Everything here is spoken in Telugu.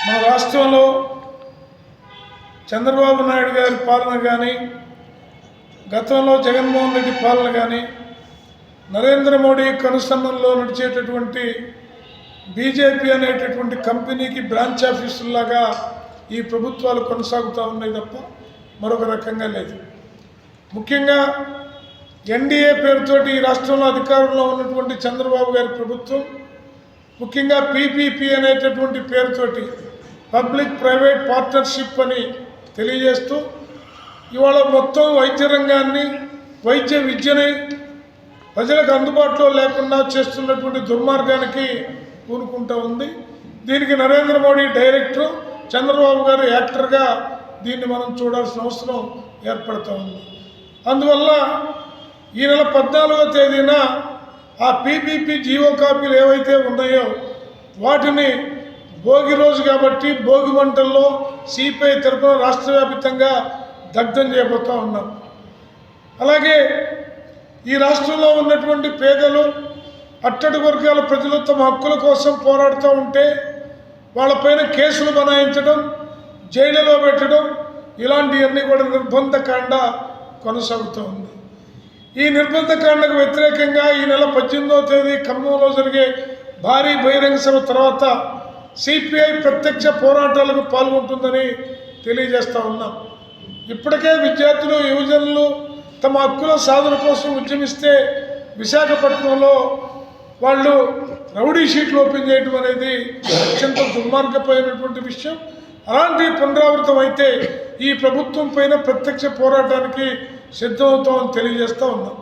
మన రాష్ట్రంలో చంద్రబాబు నాయుడు గారి పాలన కానీ, గతంలో జగన్మోహన్ రెడ్డి పాలన కానీ, నరేంద్ర మోడీ కనుసన్నల్లో నడిచేటటువంటి బీజేపీ అనేటటువంటి కంపెనీకి బ్రాంచ్ ఆఫీసుల్లాగా ఈ ప్రభుత్వాలు కొనసాగుతూ ఉన్నాయి తప్ప మరొక రకంగా లేదు. ముఖ్యంగా ఎన్డీఏ పేరుతోటి ఈ రాష్ట్రంలో అధికారంలో ఉన్నటువంటి చంద్రబాబు గారి ప్రభుత్వం ముఖ్యంగా పీపీపీ అనేటటువంటి పేరుతోటి పబ్లిక్ ప్రైవేట్ పార్ట్నర్షిప్ అని తెలియజేస్తూ ఇవాళ మొత్తం వైద్య రంగాన్ని, వైద్య విద్యని ప్రజలకు అందుబాటులో లేకుండా చేస్తున్నటువంటి దుర్మార్గానికి పూనుకుంటూ ఉంది. దీనికి నరేంద్ర మోడీ డైరెక్టర్, చంద్రబాబు గారు యాక్టర్గా దీన్ని మనం చూడాల్సిన అవసరం ఏర్పడుతూ ఉంది. అందువల్ల ఈ నెల 14వ తేదీన ఆ పీపీపీ జీవో కాపీలు ఏవైతే ఉన్నాయో వాటిని భోగి రోజు కాబట్టి భోగి మంటల్లో సిపిఐ తరఫున రాష్ట్ర వ్యాప్తంగా దగ్ధం చేయబోతూ ఉన్నాం. అలాగే ఈ రాష్ట్రంలో ఉన్నటువంటి పేదలు, అట్టడి వర్గాల ప్రజలు తమ హక్కుల కోసం పోరాడుతూ ఉంటే వాళ్ళపైన కేసులు బనాయించడం, జైలులో పెట్టడం, ఇలాంటివన్నీ కూడా నిర్బంధకాండ కొనసాగుతూ ఉంది. ఈ నిర్బంధకాండకు వ్యతిరేకంగా ఈ నెల 18వ తేదీ ఖమ్మంలో జరిగే భారీ బహిరంగ సభ తర్వాత సిపిఐ ప్రత్యక్ష పోరాటాలకు పాల్గొంటుందని తెలియజేస్తూ ఉన్నాం. ఇప్పటికే విద్యార్థులు, యువజనులు తమ హక్కుల సాధన కోసం ఉద్యమిస్తే విశాఖపట్నంలో వాళ్ళు రౌడీ షీట్లు ఓపెన్ చేయడం అనేది అత్యంత దుర్మార్గమైనటువంటి విషయం. అలాంటి పునరావృతం అయితే ఈ ప్రభుత్వం పైన ప్రత్యక్ష పోరాటానికి సిద్ధమవుతామని తెలియజేస్తూ ఉన్నాం.